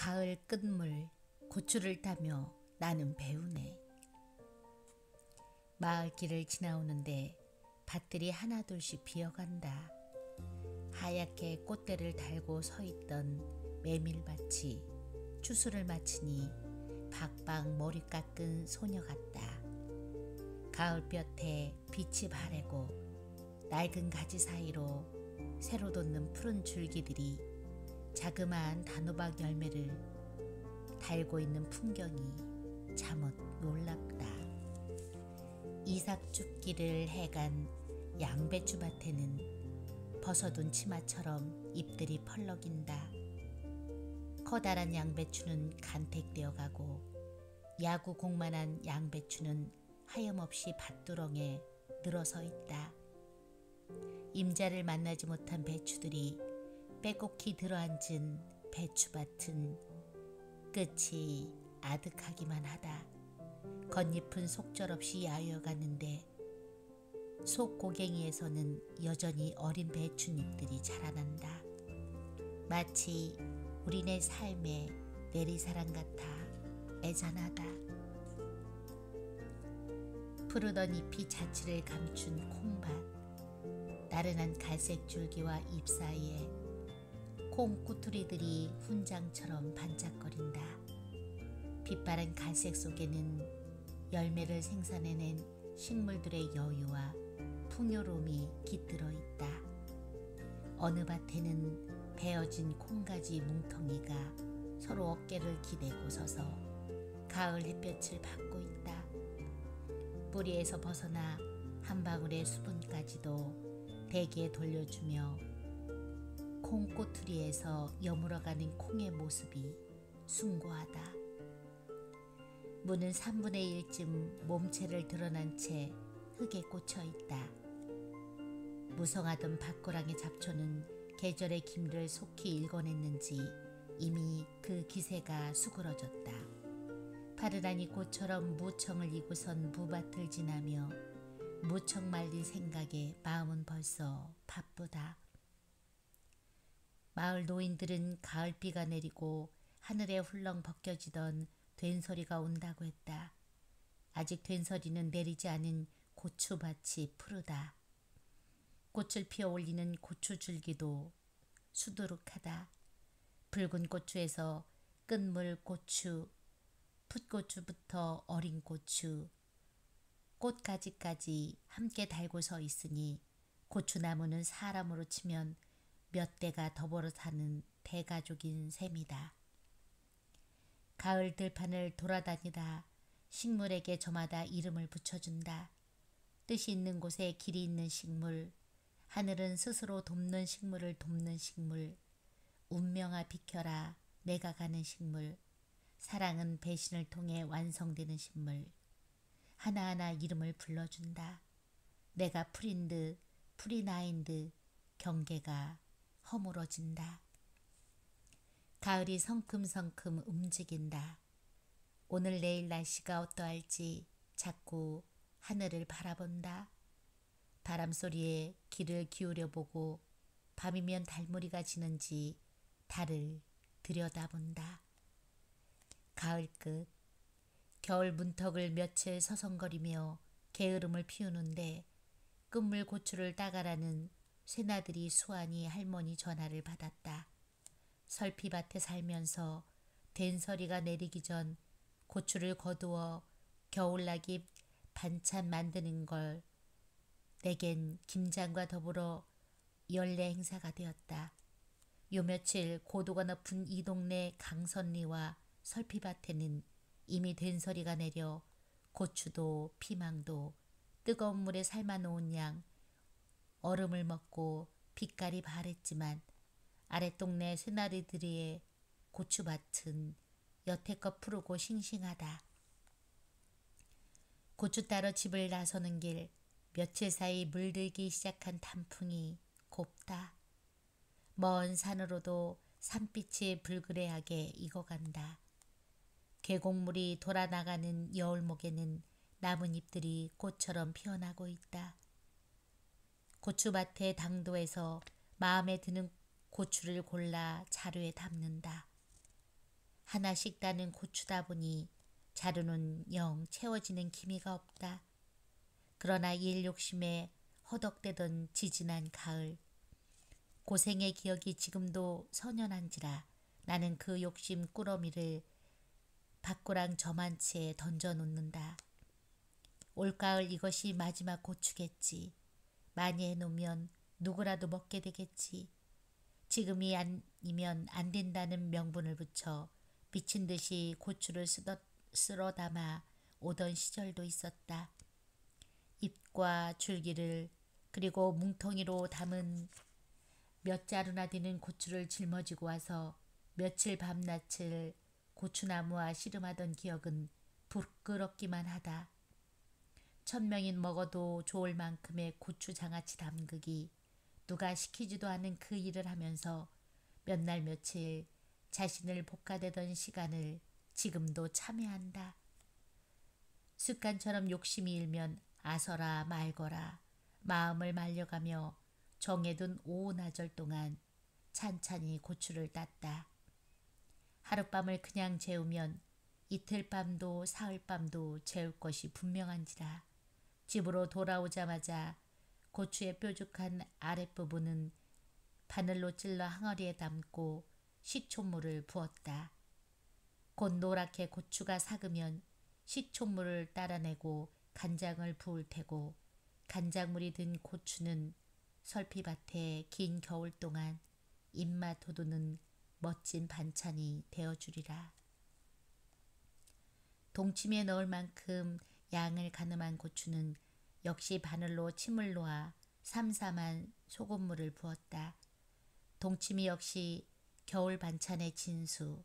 가을 끝물 고추를 따며 나는 배우네. 마을길을 지나오는데 밭들이 하나둘씩 비어간다. 하얗게 꽃대를 달고 서있던 메밀밭이 추수를 마치니 박박 머리 깎은 소녀 같다. 가을볕에 빛이 바래고 낡은 가지 사이로 새로 돋는 푸른 줄기들이 자그마한 단호박 열매를 달고 있는 풍경이 참으 놀랍다. 이삭죽기를 해간 양배추밭에는 벗어둔 치마처럼 잎들이 펄럭인다. 커다란 양배추는 간택되어 가고 야구공만한 양배추는 하염없이 밭두렁에 늘어서 있다. 임자를 만나지 못한 배추들이 빼곡히 들어앉은 배추밭은 끝이 아득하기만 하다. 겉잎은 속절없이 야위어가는데 속고갱이에서는 여전히 어린 배춧잎들이 자라난다. 마치 우리네 삶의 내리사랑 같아 애잔하다. 푸르던 잎이 자취를 감춘 콩밭, 나른한 갈색 줄기와 잎 사이에 콩꾸투리들이 훈장처럼 반짝거린다. 빛바랜 갈색 속에는 열매를 생산해낸 식물들의 여유와 풍요로움이 깃들어 있다. 어느 밭에는 베어진 콩가지 뭉텅이가 서로 어깨를 기대고 서서 가을 햇볕을 받고 있다. 뿌리에서 벗어나 한 방울의 수분까지도 대기에 돌려주며 콩꼬투리에서 여물어가는 콩의 모습이 숭고하다. 무는 3분의 1쯤 몸체를 드러난 채 흙에 꽂혀 있다. 무성하던 밭고랑의 잡초는 계절의 기미를 속히 읽어냈는지 이미 그 기세가 수그러졌다. 파르라니 꽃처럼 무청을 이고선 무밭을 지나며 무청 말린 생각에 마음은 벌써 바쁘다. 마을 노인들은 가을비가 내리고 하늘에 훌렁 벗겨지던 된소리가 온다고 했다. 아직 된소리는 내리지 않은 고추밭이 푸르다. 꽃을 피어 올리는 고추줄기도 수두룩하다. 붉은 고추에서 끝물 고추, 풋고추부터 어린 고추, 꽃가지까지 함께 달고 서 있으니 고추나무는 사람으로 치면 몇 대가 더불어 사는 대가족인 셈이다. 가을 들판을 돌아다니다 식물에게 저마다 이름을 붙여준다. 뜻이 있는 곳에 길이 있는 식물, 하늘은 스스로 돕는 식물을 돕는 식물, 운명아 비켜라 내가 가는 식물, 사랑은 배신을 통해 완성되는 식물, 하나하나 이름을 불러준다. 내가 풀인 듯 풀이 나인 듯 경계가 허물어진다. 가을이 성큼성큼 움직인다. 오늘 내일 날씨가 어떠할지 자꾸 하늘을 바라본다. 바람소리에 귀를 기울여보고 밤이면 달무리가 지는지 달을 들여다본다. 가을 끝, 겨울 문턱을 며칠 서성거리며 게으름을 피우는데 끝물 고추를 따가라는 새나들이 수완이 할머니 전화를 받았다. 설피밭에 살면서 된서리가 내리기 전 고추를 거두어 겨울나기 반찬 만드는 걸 내겐 김장과 더불어 연례 행사가 되었다. 요 며칠 고도가 높은 이 동네 강선리와 설피밭에는 이미 된서리가 내려 고추도 피망도 뜨거운 물에 삶아놓은 양 얼음을 먹고 빛깔이 바랬지만 아랫동네 새나리들의 고추밭은 여태껏 푸르고 싱싱하다. 고추 따러 집을 나서는 길 며칠 사이 물들기 시작한 단풍이 곱다. 먼 산으로도 산빛이 불그레하게 익어간다. 계곡물이 돌아나가는 여울목에는 나뭇잎들이 꽃처럼 피어나고 있다. 고추밭의 당도에서 마음에 드는 고추를 골라 자루에 담는다. 하나씩 따는 고추다 보니 자루는 영 채워지는 기미가 없다. 그러나 일 욕심에 허덕대던 지지난 가을, 고생의 기억이 지금도 선연한지라 나는 그 욕심 꾸러미를 밭고랑 저만치에 던져놓는다. 올가을 이것이 마지막 고추겠지. 많이 해놓으면 누구라도 먹게 되겠지. 지금이 아니면 안 된다는 명분을 붙여 미친 듯이 고추를 쓸어 담아 오던 시절도 있었다. 잎과 줄기를 그리고 뭉텅이로 담은 몇 자루나 되는 고추를 짊어지고 와서 며칠 밤낮을 고추나무와 씨름하던 기억은 부끄럽기만 하다. 1000명이 먹어도 좋을 만큼의 고추 장아찌 담그기, 누가 시키지도 않은 그 일을 하면서 몇 날 며칠 자신을 볶아대던 시간을 지금도 참회한다. 습관처럼 욕심이 일면 아서라 말거라 마음을 말려가며 정해둔 오나절 동안 찬찬히 고추를 땄다. 하룻밤을 그냥 재우면 이틀 밤도 사흘 밤도 재울 것이 분명한지라. 집으로 돌아오자마자 고추의 뾰족한 아랫부분은 바늘로 찔러 항아리에 담고 식초물을 부었다. 곧 노랗게 고추가 삭으면 식초물을 따라내고 간장을 부을 테고 간장물이 든 고추는 설피밭에 긴 겨울 동안 입맛 돋우는 멋진 반찬이 되어주리라. 동치미에 넣을 만큼 양을 가늠한 고추는 역시 바늘로 침을 놓아 삼삼한 소금물을 부었다. 동치미 역시 겨울 반찬의 진수.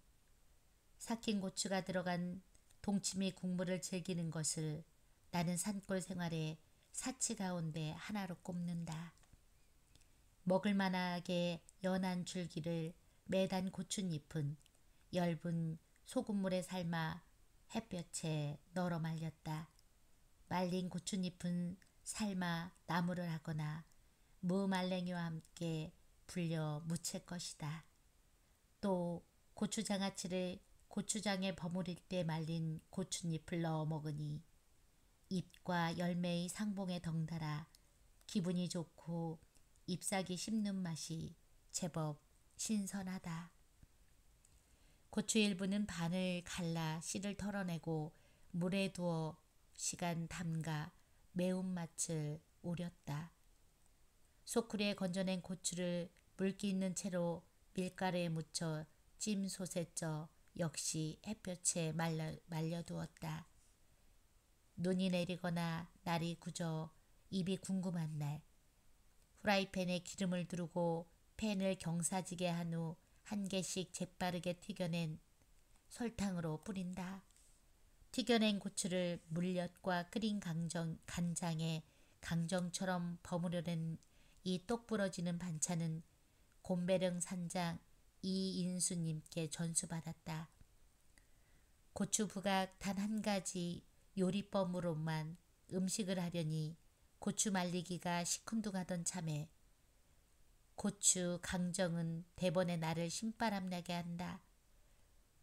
삭힌 고추가 들어간 동치미 국물을 즐기는 것을 나는 산골 생활의 사치 가운데 하나로 꼽는다. 먹을 만하게 연한 줄기를 매단 고춧잎은 엷은 소금물에 삶아 햇볕에 널어 말렸다. 말린 고춧잎은 삶아 나물을 하거나 무말랭이와 함께 불려 무칠 것이다. 또 고추장아찌를 고추장에 버무릴 때 말린 고춧잎을 넣어 먹으니 잎과 열매의 상봉에 덩달아 기분이 좋고 잎사귀 씹는 맛이 제법 신선하다. 고추 일부는 반을 갈라 씨를 털어내고 물에 두어 시간 담가 매운맛을 우렸다. 소쿠리에 건져낸 고추를 물기 있는 채로 밀가루에 묻혀 찜솥에 쪄 역시 햇볕에 말려두었다. 눈이 내리거나 날이 굳어 입이 궁금한 날, 후라이팬에 기름을 두르고 팬을 경사지게 한 후 한 개씩 재빠르게 튀겨낸 설탕으로 뿌린다. 튀겨낸 고추를 물엿과 끓인 간장에 강정처럼 버무려낸 이 똑부러지는 반찬은 곰배령 산장 이인수님께 전수받았다. 고추 부각 단 한 가지 요리법으로만 음식을 하려니 고추 말리기가 시큰둥하던 참에 고추 강정은 대번에 나를 신바람나게 한다.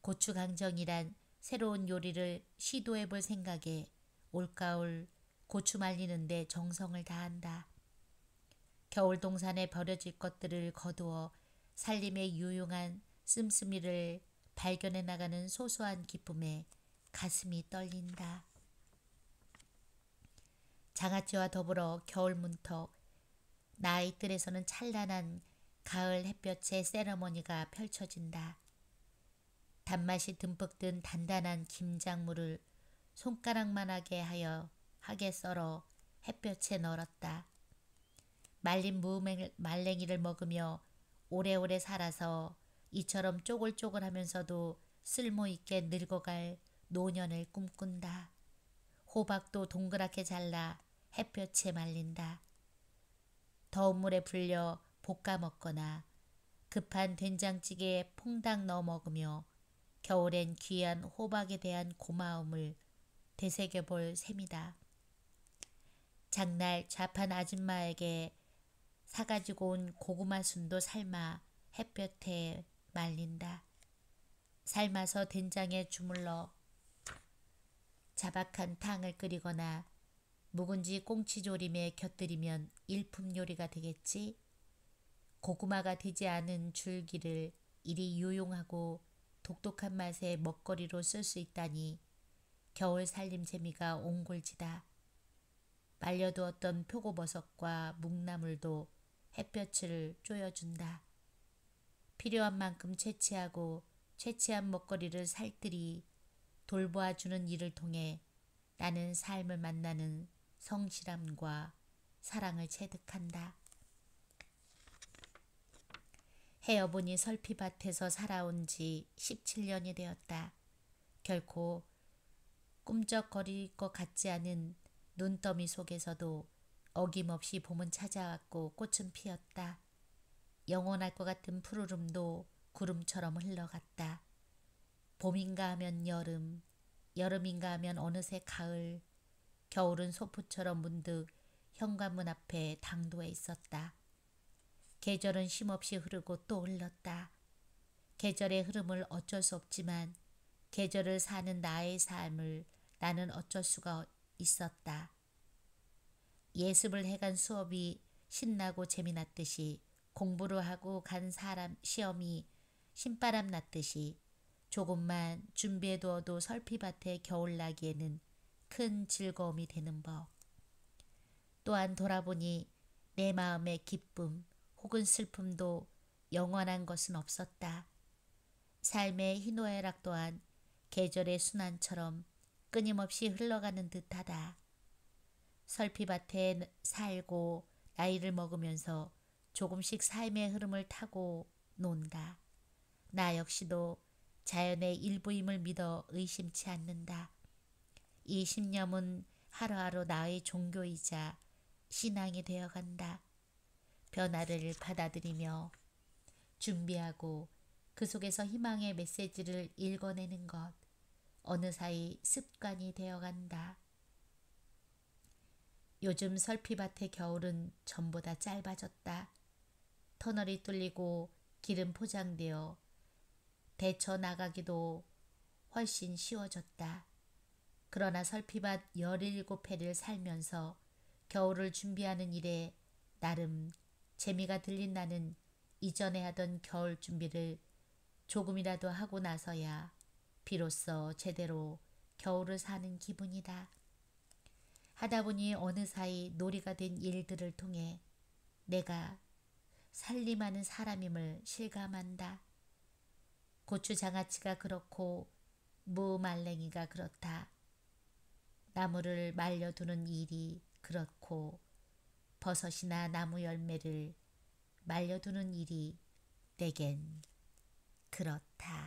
고추 강정이란 새로운 요리를 시도해 볼 생각에 올가을 고추 말리는데 정성을 다한다. 겨울 동산에 버려질 것들을 거두어 살림에 유용한 씀씀이를 발견해 나가는 소소한 기쁨에 가슴이 떨린다. 장아찌와 더불어 겨울 문턱 나의 뜰에서는 찬란한 가을 햇볕의 세러머니가 펼쳐진다. 단맛이 듬뿍 든 단단한 김장물을 손가락만하게 하게 썰어 햇볕에 널었다. 말린 무말랭이를 먹으며 오래오래 살아서 이처럼 쪼글쪼글하면서도 쓸모있게 늙어갈 노년을 꿈꾼다. 호박도 동그랗게 잘라 햇볕에 말린다. 더운 물에 불려 볶아 먹거나 급한 된장찌개에 퐁당 넣어 먹으며 겨울엔 귀한 호박에 대한 고마움을 되새겨볼 셈이다. 장날 좌판 아줌마에게 사가지고 온 고구마 순도 삶아 햇볕에 말린다. 삶아서 된장에 주물러 자박한 탕을 끓이거나 묵은지 꽁치조림에 곁들이면 일품 요리가 되겠지. 고구마가 되지 않은 줄기를 이리 유용하고 독특한 맛의 먹거리로 쓸 수 있다니 겨울 살림 재미가 옹골지다. 말려두었던 표고버섯과 묵나물도 햇볕을 쬐어준다. 필요한 만큼 채취하고 채취한 먹거리를 살뜰히 돌보아주는 일을 통해 나는 삶을 만나는 성실함과 사랑을 체득한다. 해여보니 설피밭에서 살아온 지 17년이 되었다. 결코 꿈쩍거릴 것 같지 않은 눈더미 속에서도 어김없이 봄은 찾아왔고 꽃은 피었다. 영원할 것 같은 푸르름도 구름처럼 흘러갔다. 봄인가 하면 여름, 여름인가 하면 어느새 가을, 겨울은 소포처럼 문득 현관문 앞에 당도해 있었다. 계절은 쉼없이 흐르고 또 흘렀다. 계절의 흐름을 어쩔 수 없지만 계절을 사는 나의 삶을 나는 어쩔 수가 있었다. 예습을 해간 수업이 신나고 재미났듯이 공부를 하고 간 사람 시험이 신바람 났듯이 조금만 준비해두어도 설피밭에 겨울나기에는 큰 즐거움이 되는 법. 또한 돌아보니 내 마음의 기쁨 혹은 슬픔도 영원한 것은 없었다. 삶의 희노애락 또한 계절의 순환처럼 끊임없이 흘러가는 듯하다. 설피밭에 살고 나이를 먹으면서 조금씩 삶의 흐름을 타고 논다. 나 역시도 자연의 일부임을 믿어 의심치 않는다. 이 신념은 하루하루 나의 종교이자 신앙이 되어간다. 변화를 받아들이며 준비하고 그 속에서 희망의 메시지를 읽어내는 것, 어느 사이 습관이 되어간다. 요즘 설피밭의 겨울은 전보다 짧아졌다. 터널이 뚫리고 길은 포장되어 데쳐 나가기도 훨씬 쉬워졌다. 그러나 설피밭 17회를 살면서 겨울을 준비하는 일에 나름 재미가 들린 나는 이전에 하던 겨울 준비를 조금이라도 하고 나서야 비로소 제대로 겨울을 사는 기분이다. 하다 보니 어느 사이 놀이가 된 일들을 통해 내가 살림하는 사람임을 실감한다. 고추 장아찌가 그렇고 무말랭이가 그렇다. 나무를 말려두는 일이 그렇고 버섯이나 나무 열매를 말려두는 일이 내겐 그렇다.